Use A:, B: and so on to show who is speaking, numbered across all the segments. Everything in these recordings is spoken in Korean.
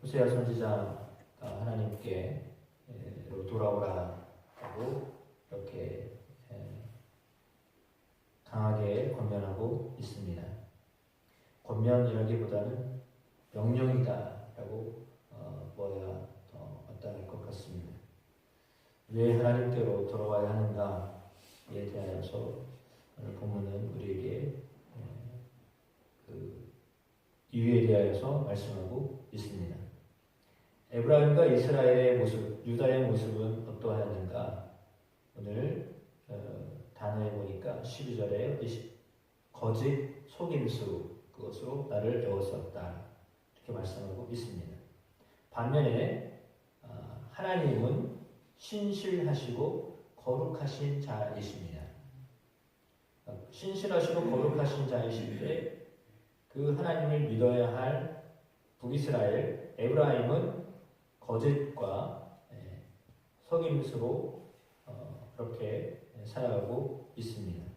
A: 호세아 선지자가 하나님께로 돌아오라고 이렇게 강하게 권면하고 있습니다. 권면이라기보다는 명령이다라고 보아야 더 마땅할 것 같습니다. 왜 하나님께로 돌아와야 하는가에 대하여서 오늘 본문은 우리에게 그 이유에 대하여서 말씀하고 있습니다. 에브라임과 이스라엘의 모습, 유다의 모습은 어떠하였는가? 오늘 단어에 보니까 12절에 거짓 속임수 그것으로 나를 애워쌌다 이렇게 말씀하고 있습니다. 반면에 하나님은 신실하시고 거룩하신 자이십니다. 신실하시고 거룩하신 자이신데 그 하나님을 믿어야 할 북이스라엘 에브라임은 거짓과 속임수로 그렇게 살아가고 있습니다.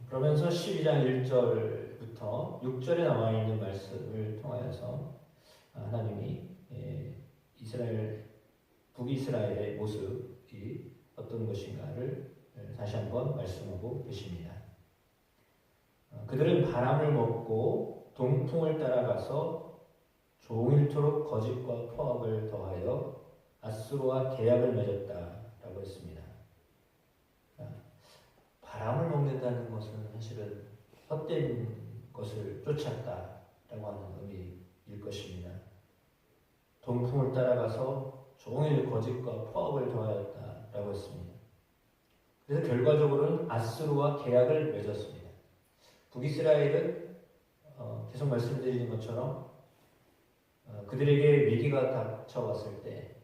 A: 그러면서 12장 1절부터 6절에 나와 있는 말씀을 통하여서 하나님이 북이스라엘의 모습이 어떤 것인가를 다시 한번 말씀하고 계십니다. 그들은 바람을 먹고 동풍을 따라가서 종일토록 거짓과 포악을 더하여 아수르와 계약을 맺었다라고 했습니다. 바람을 먹는다는 것은 사실은 헛된 것을 쫓았다라고 하는 의미일 것입니다. 동풍을 따라가서 종일 거짓과 포악을 더하였다라고 했습니다. 그래서 결과적으로는 아수르와 계약을 맺었습니다. 북이스라엘은 계속 말씀드리는 것처럼 그들에게 위기가 닥쳐왔을 때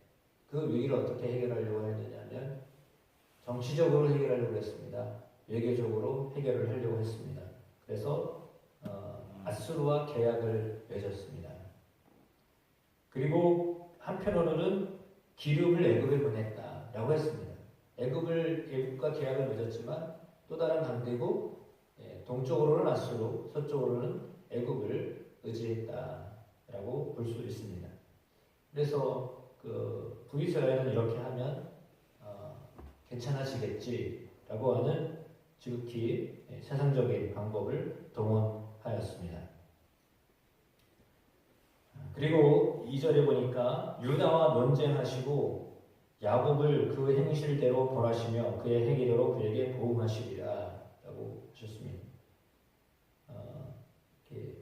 A: 그 위기를 어떻게 해결하려고 했느냐면 정치적으로 해결하려고 했습니다. 외교적으로 해결을 하려고 했습니다. 그래서 아수르와 계약을 맺었습니다. 그리고 한편으로는 기름을 애굽에 보냈다라고 했습니다. 애굽과 계약을 맺었지만 또 다른 강대국 동쪽으로는 아수르, 서쪽으로는 애굽을 의지했다라고 볼 수 있습니다. 그래서 그 북이스라엘은 이렇게 하면 괜찮아지겠지라고 하는 지극히 세상적인 방법을 동원하였습니다. 그리고 2절에 보니까 유다와 논쟁하시고 야곱을 그 행실대로 벌하시며 그의 행위대로 그에게 보응하시리라 라고 하셨습니다. 이렇게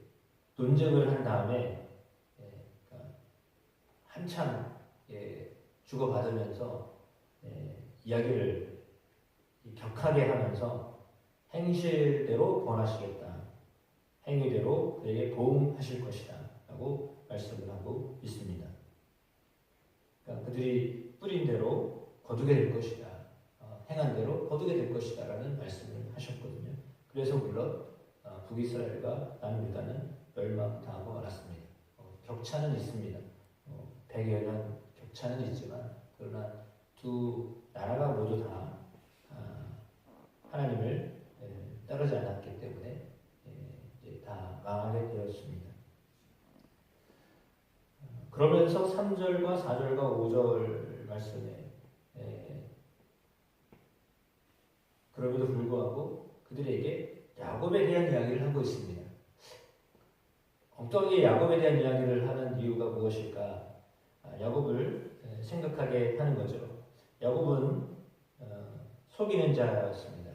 A: 논쟁을 한 다음에 한참 주고받으면서 이야기를 격하게 하면서 행실대로 권하시겠다. 행위대로 그에게 보응하실 것이다. 라고 말씀을 하고 있습니다. 그러니까 그들이 뿌린 대로 거두게 될 것이다. 행한 대로 거두게 될 것이다. 라는 말씀을 하셨거든요. 그래서 물론 북이스라엘과 남유다는 멸망당하고 말았습니다. 격차는 있습니다. 100여 년 격차는 있지만 그러나 두 나라가 모두 다 하나님을 따르지 않았기 때문에 이제 다 망하게 되었습니다. 그러면서 3절과 4절과 5절 말씀에 그럼에도 불구하고 그들에게 야곱에 대한 이야기를 하고 있습니다. 엉뚱하게 야곱에 대한 이야기를 하는 이유가 무엇일까? 야곱을 생각하게 하는 거죠. 야곱은 속이는 자였습니다.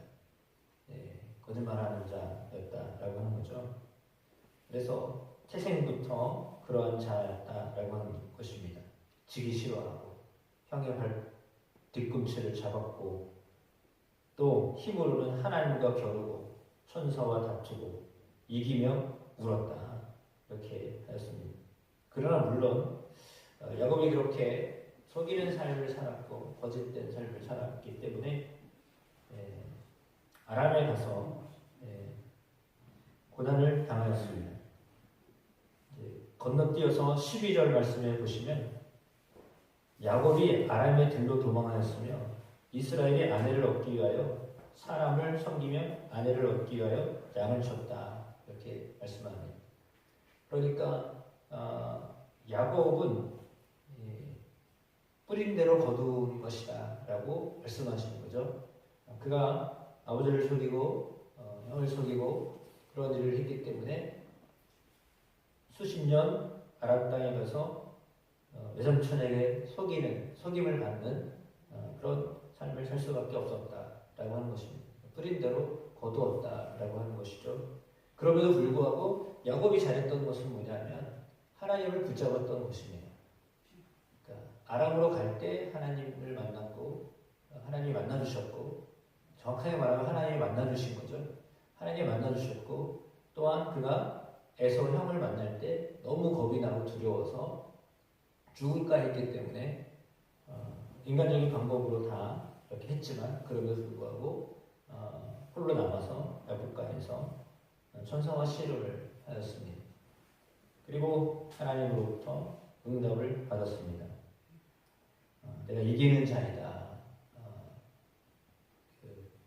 A: 거짓말하는 자였다라고 하는 거죠. 그래서 태생부터 그러한 자였다라고 하는 것입니다. 지기 싫어하고 형의 뒤꿈치를 잡았고 또 힘으로는 하나님과 겨루고 천사와 다투고 이기며 울었다 이렇게 하였습니다. 그러나 물론 야곱이 그렇게 속이는 삶을 살았고 거짓된 삶을 살았기 때문에 아람에 가서 고난을 당하였습니다. 건너뛰어서 12절 말씀에 보시면 야곱이 아람에 들로 도망하였으며 이스라엘이 아내를 얻기 위하여 사람을 섬기며 아내를 얻기 위하여 양을 쳤다 이렇게 말씀합니다. 그러니까 야곱은 뿌린 대로 거두는 것이다 라고 말씀하시는 거죠. 그가 아버지를 속이고 형을 속이고 그런 일을 했기 때문에 수십 년 아람 땅에 가서 외삼촌에게 속임을 받는 그런 삶을 살 수밖에 없었다라고 하는 것입니다. 뿌린 대로 거두었다라고 하는 것이죠. 그럼에도 불구하고 야곱이 잘했던 것은 뭐냐면 하나님을 붙잡았던 것입니다. 그러니까 아람으로 갈 때 하나님을 만났고 하나님이 만나주셨고 정확하게 말하면 하나님이 만나주신 거죠. 하나님이 만나주셨고 또한 그가 에서 형을 만날 때 너무 겁이 나고 두려워서 죽을까 했기 때문에 인간적인 방법으로 다 이렇게 했지만 그럼에도 불구하고 홀로 남아서 야복강에서 천사와 씨름을 하였습니다. 그리고 하나님으로부터 응답을 받았습니다. 내가 이기는 자이다.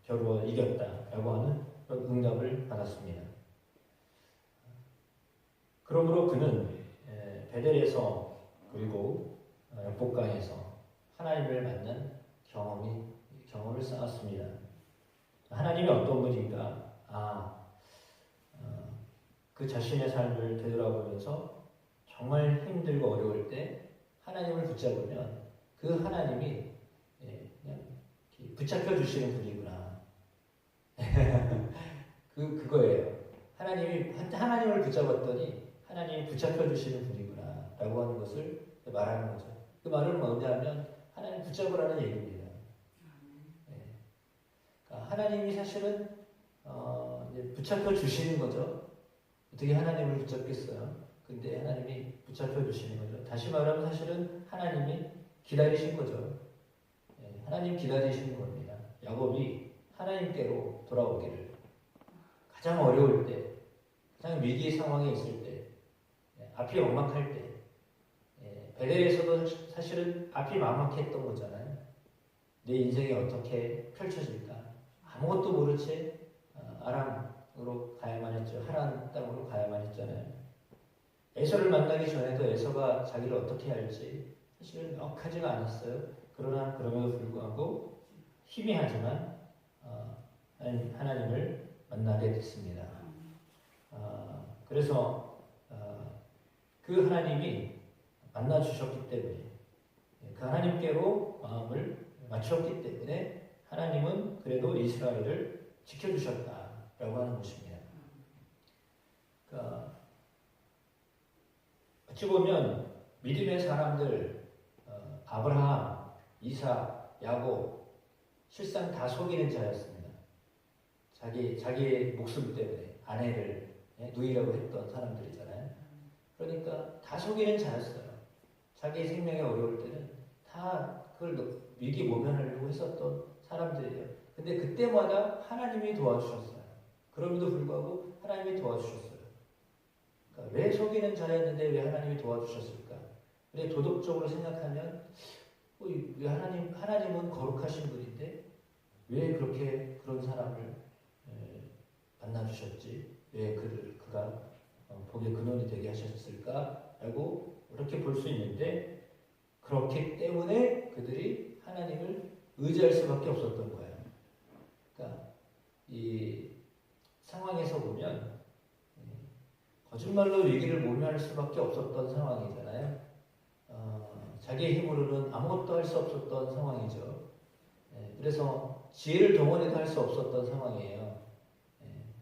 A: 겨루어 이겼다라고 하는 그런 응답을 받았습니다. 그러므로 그는 베델에서 그리고 야복강에서 하나님을 만난 경험을 쌓았습니다. 하나님이 어떤 분인가? 그 자신의 삶을 되돌아보면서 정말 힘들고 어려울 때 하나님을 붙잡으면 그 하나님이 그냥 붙잡혀 주시는 분이구나. 그거예요. 하나님을 붙잡았더니 하나님이 붙잡혀 주시는 분이구나라고 하는 것을 말하는 거죠. 그 말은 뭐냐면 하나님 붙잡으라는 얘기입니다. 그러니까 하나님이 사실은 붙잡혀 주시는 거죠. 어떻게 하나님을 붙잡겠어요? 근데 하나님이 붙잡혀 주시는 거죠. 다시 말하면 사실은 하나님이 기다리신 거죠. 하나님 기다리시는 겁니다. 야곱이 하나님께로 돌아오기를 가장 어려울 때, 가장 위기 상황에 있을 때, 앞이 막막할 때, 베델에서도 사실은 앞이 막막했던 거잖아요. 내 인생이 어떻게 펼쳐질까? 아무것도 모른 채 아람으로 가야만 했죠. 하란 땅으로 가야만 했잖아요. 에서를 만나기 전에도 에서가 자기를 어떻게 할지 사실은 명확하지가 않았어요. 그러나 그럼에도 불구하고 희미하지만 하나님을 만나게 됐습니다. 그래서 그 하나님이 만나 주셨기 때문에 그 하나님께로 마음을 맞췄기 때문에 하나님은 그래도 이스라엘을 지켜주셨다라고 하는 것입니다. 그러니까 어찌 보면 믿음의 사람들 아브라함, 이삭, 야곱 실상 다 속이는 자였습니다. 자기의 목숨 때문에 아내를 누이라고 했던 사람들이잖아요. 그러니까 다 속이는 자였어요. 자기 생명이 어려울 때는 다 그걸 위기 모면하려고 했었던 사람들이에요. 근데 그때마다 하나님이 도와주셨어요. 그럼에도 불구하고 하나님이 도와주셨어요. 그러니까 왜 속이는 자였는데 왜 하나님이 도와주셨을까? 근데 도덕적으로 생각하면 왜 하나님은 거룩하신 분인데 왜 그런 사람을 만나주셨지? 왜 그가 복의 근원이 되게 하셨을까? 라고 이렇게 볼 수 있는데 그렇기 때문에 그들이 하나님을 의지할 수밖에 없었던 거예요. 그러니까 이 상황에서 보면 거짓말로 위기를 모면할 수밖에 없었던 상황이잖아요. 자기의 힘으로는 아무것도 할 수 없었던 상황이죠. 그래서 지혜를 동원해도 할 수 없었던 상황이에요.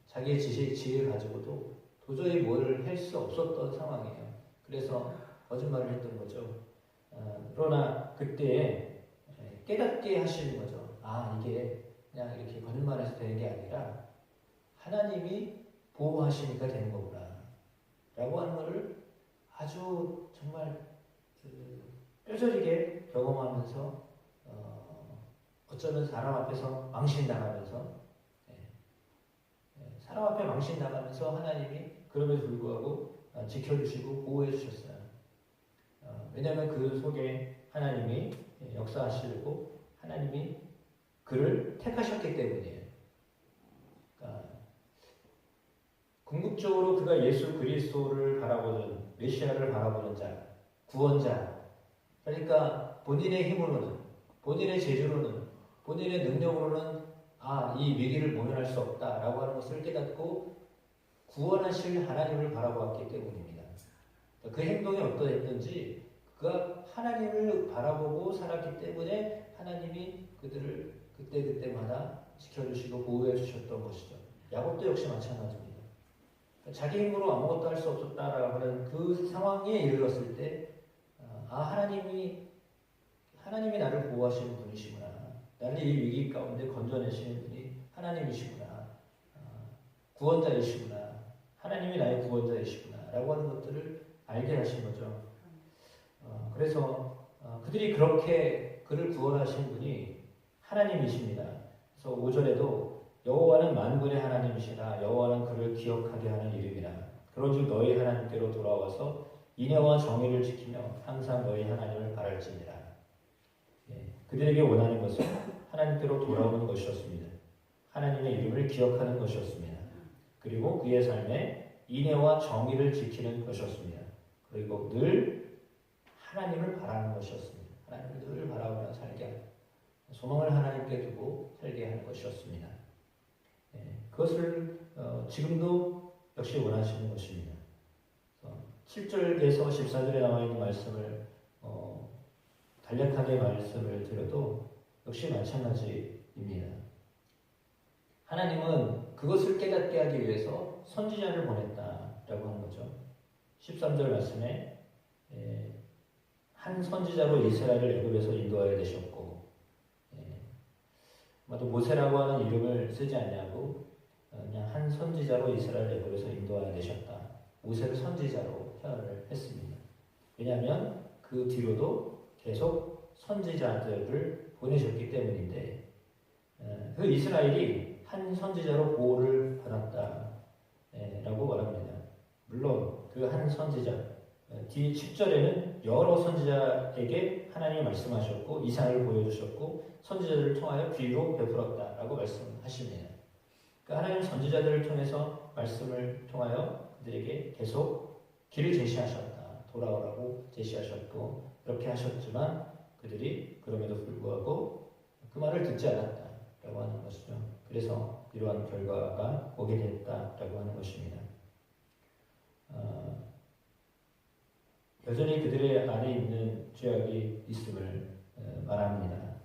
A: 자기의 지혜를 가지고도 도저히 뭘 할 수 없었던 상황이에요. 그래서 거짓말을 했던 거죠. 그러나 그때 깨닫게 하시는 거죠. 이게 그냥 이렇게 거짓말해서 되는 게 아니라 하나님이 보호하시니까 되는 거구나 라고 하는 것을 아주 정말 뼈저리게 경험하면서 어쩌면 사람 앞에서 망신당하면서 사람 앞에 망신당하면서 하나님이 그럼에도 불구하고 지켜주시고 보호해 주셨어요. 왜냐하면 그 속에 하나님이 역사하시려고 하나님이 그를 택하셨기 때문이에요. 그러니까 궁극적으로 그가 예수 그리스도를 바라보는 메시아를 바라보는 자, 구원자. 그러니까 본인의 힘으로는, 본인의 재주로는, 본인의 능력으로는 이 위기를 모면할 수 없다라고 하는 것을 깨닫고 구원하실 하나님을 바라보았기 때문입니다. 그 행동이 어떠했든지 그가 하나님을 바라보고 살았기 때문에 하나님이 그들을 그때그때마다 지켜주시고 보호해 주셨던 것이죠. 야곱도 역시 마찬가지입니다. 자기 힘으로 아무것도 할 수 없었다라고 하는 그 상황에 이르렀을 때 하나님이 나를 보호하시는 분이시구나. 나를 이 위기 가운데 건져내시는 분이 하나님이시구나. 구원자이시구나. 하나님이 나의 구원자이시구나. 라고 하는 것들을 알게 하신 거죠. 그래서 그들이 그렇게 그를 구원하신 분이 하나님이십니다. 그래서 5절에도 여호와는 만군의 하나님이시라. 여호와는 그를 기억하게 하는 이름이라. 그런즉 너희 하나님께로 돌아와서 인애와 정의를 지키며 항상 너희 하나님을 바랄지니라. 그들에게 원하는 것은 하나님께로 돌아오는 것이었습니다. 하나님의 이름을 기억하는 것이었습니다. 그리고 그의 삶에 인애와 정의를 지키는 것이었습니다. 그리고 늘 하나님을 바라는 것이었습니다. 하나님을 늘 바라보며 살게 하는, 소망을 하나님께 두고 살게 하는 것이었습니다. 그것을 지금도 역시 원하시는 것입니다. 7절에서 14절에 나와 있는 말씀을 간략하게 말씀을 드려도 역시 마찬가지입니다. 하나님은 그것을 깨닫게 하기 위해서 선지자를 보냈다라고 하는 거죠. 13절 말씀에 한 선지자로 이스라엘을 애굽에서 인도하여 내셨고, 또 모세라고 하는 이름을 쓰지 않냐고 그냥 한 선지자로 이스라엘 애굽에서 인도하여 내셨다. 모세를 선지자로 표현을 했습니다. 왜냐하면 그 뒤로도 계속 선지자들을 보내셨기 때문인데, 그 이스라엘이 한 선지자로 보호를 받았다라고 말합니다. 물론 그 한 선지자, 뒤 10절에는 여러 선지자에게 하나님이 말씀하셨고 이상을 보여주셨고 선지자들을 통하여 비유로 베풀었다라고 말씀하십니다. 그러니까 하나님 선지자들을 통해서 말씀을 통하여 그들에게 계속 길을 제시하셨다. 돌아오라고 제시하셨고 그렇게 하셨지만 그들이 그럼에도 불구하고 그 말을 듣지 않았다라고 하는 것이죠. 그래서 이러한 결과가 오게 됐다라고 하는 것입니다. 여전히 그들의 안에 있는 죄악이 있음을 말합니다.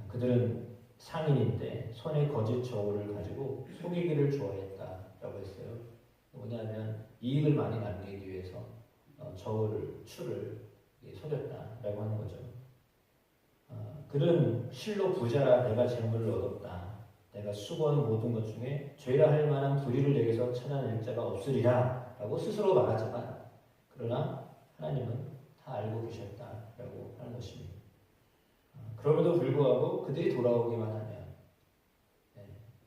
A: 그들은 상인인데 손에 거짓 저울을 가지고 속이기를 좋아했다라고 했어요. 뭐냐면 이익을 많이 남기기 위해서 줄을 속였다라고 하는 거죠. 그는 실로 부자라 내가 재물을 얻었다. 내가 수고한 모든 것 중에 죄라 할 만한 불의를 내게서 찾아낼 자가 없으리라 라고 스스로 말하지만 그러나 하나님은 다 알고 계셨다라고 하는 것입니다. 그럼에도 불구하고 그들이 돌아오기만 하면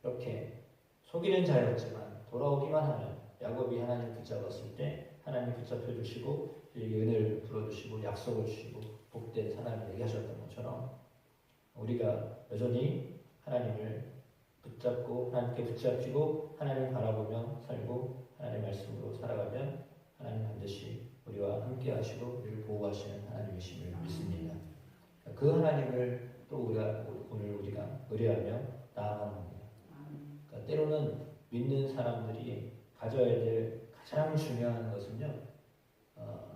A: 이렇게 속이는 자였지만 돌아오기만 하면 야곱이 하나님 붙잡았을 때 하나님 붙잡혀 주시고 은혜를 풀어주시고 약속을 주시고 복된 사람이 되게 하셨던 것처럼 우리가 여전히 하나님을 붙잡고 하나님께 붙잡히고 하나님을 바라보며 살고 하나님의 말씀으로 살아가면 하나님 반드시 우리와 함께 하시고 우리를 보호하시는 하나님이심을 믿습니다. 그 하나님을 또 오늘 우리가 의뢰하며 나아가는 겁니다. 그러니까 때로는 믿는 사람들이 가져야 될 가장 중요한 것은요,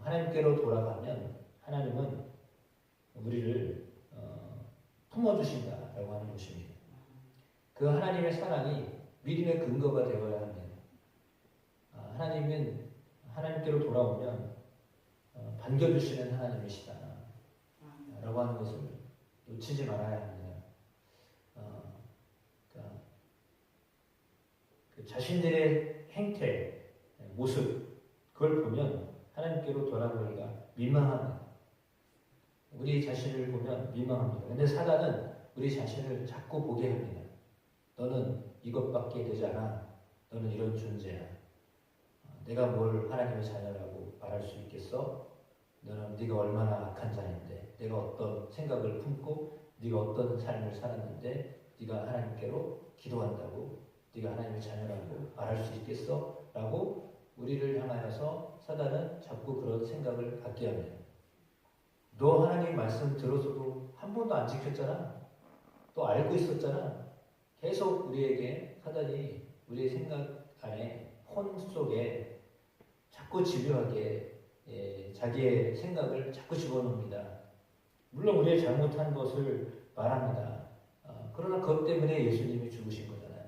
A: 하나님께로 돌아가면 하나님은 우리를 품어주신다라고 하는 것입니다. 그 하나님의 사랑이 믿음의 근거가 되어야 합니다. 하나님은 하나님께로 돌아오면 반겨주시는 하나님이시다 라고 하는 것을 놓치지 말아야 합니다. 그러니까 그 자신들의 행태, 모습 그걸 보면 하나님께로 돌아가기가 민망합니다. 우리 자신을 보면 민망합니다. 그런데 사단은 우리 자신을 자꾸 보게 합니다. 너는 이것밖에 되지 않아. 너는 이런 존재야. 내가 뭘 하나님의 자녀라고 말할 수 있겠어? 너는 네가 얼마나 악한 자인데 네가 어떤 생각을 품고 네가 어떤 삶을 살았는데 네가 하나님께로 기도한다고 네가 하나님의 자녀라고 말할 수 있겠어? 라고 우리를 향하여서 사단은 자꾸 그런 생각을 갖게 합니다. 너 하나님 말씀 들어서도 한 번도 안 지켰잖아. 또 알고 있었잖아. 계속 우리에게 사단이 우리의 생각 안에 혼 속에 자꾸 집요하게 자기의 생각을 자꾸 집어넣습니다. 물론 우리의 잘못한 것을 말합니다. 그러나 그것 때문에 예수님이 죽으신 거잖아요.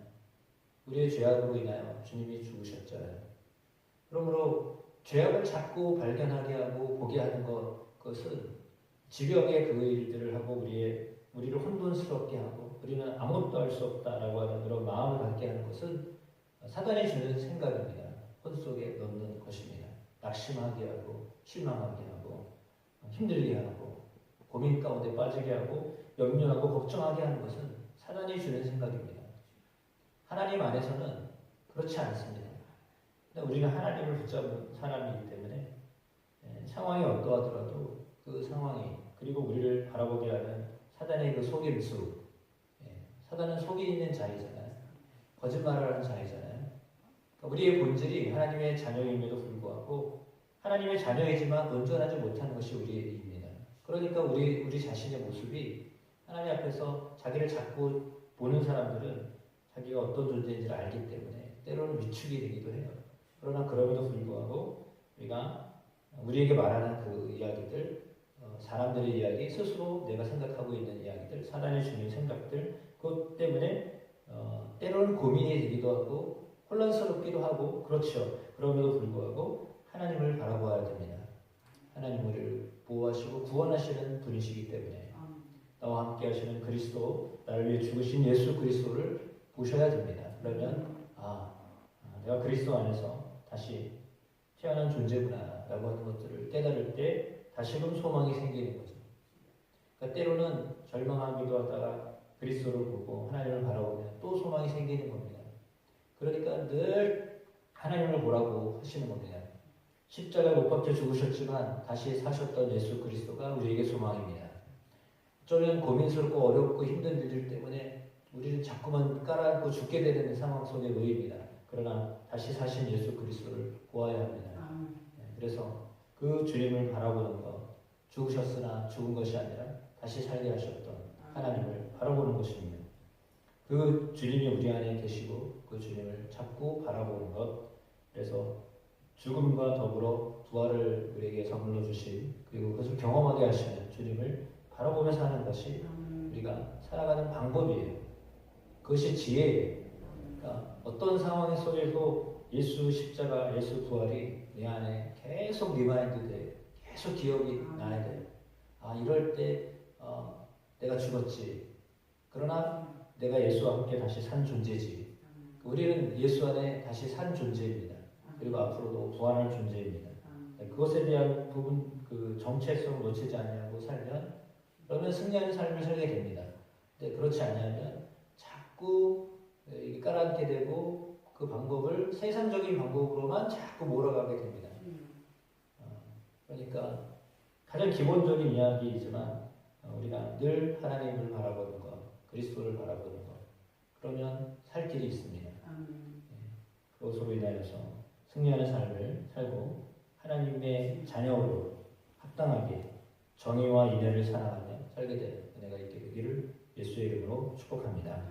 A: 우리의 죄악으로 인하여 주님이 죽으셨잖아요. 그러므로 죄악을 자꾸 발견하게 하고 보게 하는 것은 집요하게 그 일들을 하고 우리를 혼돈스럽게 하고 우리는 아무것도 할 수 없다라고 하는 그런 마음을 갖게 하는 것은 사단이 주는 생각입니다. 혼 속에 넣는 것입니다. 낙심하게 하고 실망하게 하고 힘들게 하고 고민 가운데 빠지게 하고 염려하고 걱정하게 하는 것은 사단이 주는 생각입니다. 하나님 안에서는 그렇지 않습니다. 근데 우리는 하나님을 붙잡은 사람이기 때문에 상황이 어떠하더라도 그 상황이 그리고 우리를 바라보게 하는 사단의 그 속임수, 사단은 속이 있는 자이잖아요. 거짓말을 하는 자이잖아요. 그러니까 우리의 본질이 하나님의 자녀임에도 불구하고 하나님의 자녀이지만 온전하지 못하는 것이 우리의 일입니다. 그러니까 우리 자신의 모습이 하나님 앞에서 자기를 자꾸 보는 사람들은 자기가 어떤 존재인지를 알기 때문에 때로는 위축이 되기도 해요. 그러나 그럼에도 불구하고 우리에게 말하는 그 이야기들, 사람들의 이야기, 스스로 내가 생각하고 있는 이야기들, 사단이 주는 생각들, 그것 때문에 때로는 고민이 되기도 하고 혼란스럽기도 하고 그렇죠. 그럼에도 불구하고 하나님을 바라보아야 됩니다. 하나님 우리를 보호하시고 구원하시는 분이시기 때문에 나와 함께 하시는 그리스도, 나를 위해 죽으신 예수 그리스도를 보셔야 됩니다. 그러면 내가 그리스도 안에서 다시 태어난 존재구나 라고 하는 것들을 깨달을 때 다시금 소망이 생기는 거죠. 그러니까 때로는 절망하기도 하다가 그리스도를 보고 하나님을 바라보면 또 소망이 생기는 겁니다. 그러니까 늘 하나님을 보라고 하시는 겁니다. 십자가에 못 박혀 죽으셨지만 다시 사셨던 예수 그리스도가 우리에게 소망입니다. 어쩌면 고민스럽고 어렵고 힘든 일들 때문에 우리는 자꾸만 깔아앉고 죽게 되는 상황 속에 놓입니다. 그러나 다시 사신 예수 그리스도를 보아야 합니다. 그래서 그 주님을 바라보는 것, 죽으셨으나 죽은 것이 아니라 다시 살게 하셨던 하나님을 바라보는 것입니다. 그 주님이 우리 안에 계시고 그 주님을 자꾸 바라보는 것, 그래서 죽음과 더불어 부활을 우리에게 선물로 주신 그리고 그것을 경험하게 하시는 주님을 바라보며 사는 것이 우리가 살아가는 방법이에요. 그것이 지혜예요. 그러니까 어떤 상황 속에도 예수 십자가, 예수 부활이 내 안에 계속 리마인드 돼, 계속 기억이 나야 돼. 이럴 때 내가 죽었지. 그러나 내가 예수와 함께 다시 산 존재지. 우리는 예수 안에 다시 산 존재입니다. 그리고 앞으로도 부활할 존재입니다. 그것에 대한 부분, 그 정체성을 놓치지 않냐고 살면 그러면 승리하는 삶을 살게 됩니다. 근데 그렇지 않으면 자꾸 깔아앉게 되고 그 방법을 세상적인 방법으로만 자꾸 몰아가게 됩니다. 그러니까 가장 기본적인 이야기이지만 우리가 늘 하나님을 바라보는 것, 그리스도를 바라보는 것, 그러면 살 길이 있습니다. 그것으로 인하여서 승리하는 삶을 살고 하나님의 자녀로 합당하게 정의와 인애를 사랑하며 살게 되는 은혜가 있게 되기를 예수의 이름으로 축복합니다.